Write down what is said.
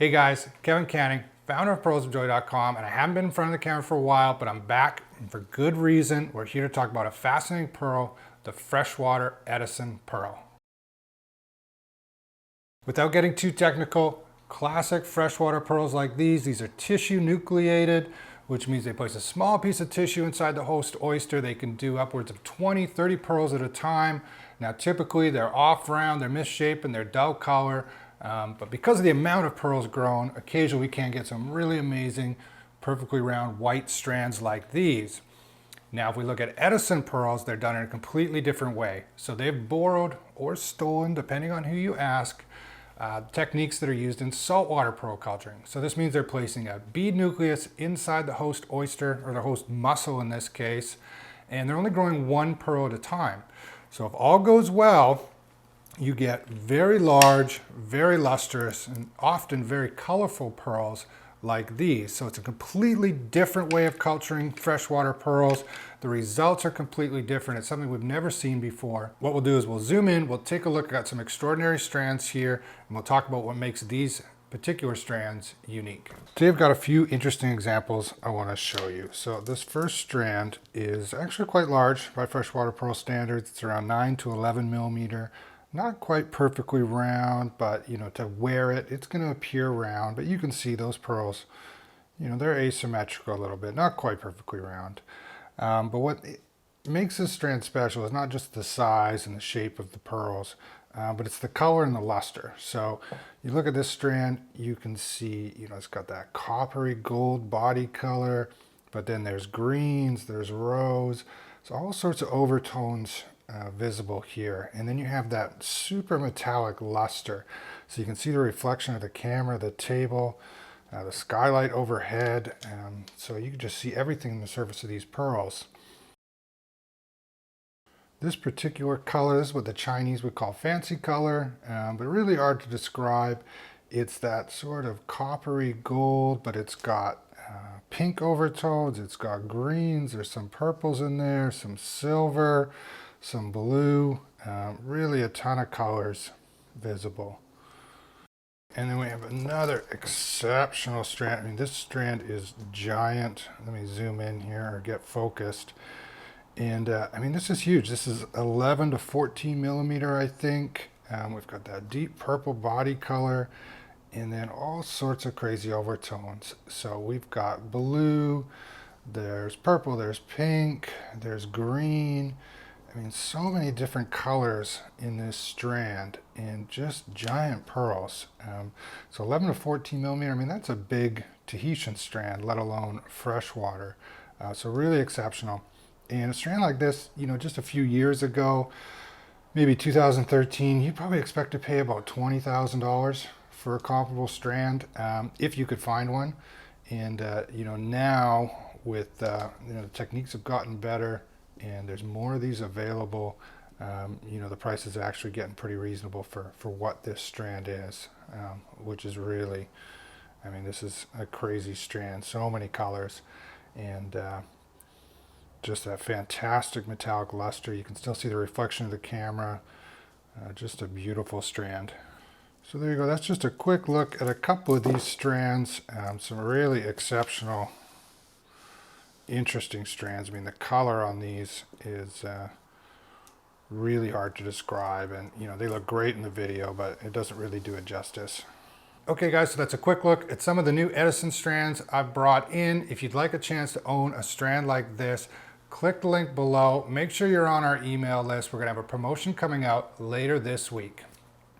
Hey guys, Kevin Canning, founder of pearlsofjoy.com, and I haven't been in front of the camera for a while, but I'm back and for good reason. We're here to talk about a fascinating pearl, the Freshwater Edison pearl. Without getting too technical, classic freshwater pearls like these are tissue nucleated, which means they place a small piece of tissue inside the host oyster. They can do upwards of 20, 30 pearls at a time. Now typically they're off round, they're misshapen, they're dull color, but because of the amount of pearls grown, occasionally we can get some really amazing, perfectly round white strands like these. Now, if we look at Edison pearls, they're done in a completely different way. So they've borrowed or stolen, depending on who you ask, techniques that are used in saltwater pearl culturing. So this means they're placing a bead nucleus inside the host oyster, or the host mussel in this case, and they're only growing one pearl at a time. So if all goes well, you get very large, very lustrous, and often very colorful pearls like these. So it's a completely different way of culturing freshwater pearls. The results are completely different. It's something we've never seen before. What we'll do is we'll zoom in, we'll take a look at some extraordinary strands here, and we'll talk about what makes these particular strands unique. Today I've got a few interesting examples I want to show you. So this first strand is actually quite large by freshwater pearl standards. It's around 9 to 11 millimeter. Not quite perfectly round, but to wear it, it's going to appear round. But you can see those pearls, they're asymmetrical a little bit, not quite perfectly round. But what makes this strand special is not just the size and the shape of the pearls, but it's the color and the luster. So you look at this strand, you can see, it's got that coppery gold body color, but then there's greens, there's rose, so all sorts of overtones visible here. And then you have that super metallic luster. So you can see the reflection of the camera, the table, the skylight overhead. So you can just see everything in the surface of these pearls. This particular color is what the Chinese would call fancy color, but really hard to describe. It's that sort of coppery gold, but it's got pink overtones, it's got greens, there's some purples in there, some silver, some blue, really a ton of colors visible. And then we have another exceptional strand. I mean, this strand is giant. Let me zoom in here or get focused. And I mean, this is huge. This is 11 to 14 millimeter, I think. We've got that deep purple body color and then all sorts of crazy overtones. So we've got blue, there's purple, there's pink, there's green. I mean, so many different colors in this strand and just giant pearls. So 11 to 14 millimeter, I mean, that's a big Tahitian strand, let alone freshwater. So really exceptional. And a strand like this, just a few years ago, maybe 2013, you'd probably expect to pay about $20,000 for a comparable strand, if you could find one. And, now with, the techniques have gotten better, and there's more of these available. The price is actually getting pretty reasonable for what this strand is, which is really, I mean, this is a crazy strand, so many colors, and just that fantastic metallic luster. You can still see the reflection of the camera. Just a beautiful strand. So there you go. That's just a quick look at a couple of these strands. Some really exceptional, interesting strands. I mean, the color on these is really hard to describe, and they look great in the video, but it doesn't really do it justice. Okay guys, so that's a quick look at some of the new Edison strands I've brought in. If you'd like a chance to own a strand like this, click the link below. Make sure you're on our email list. We're gonna have a promotion coming out later this week.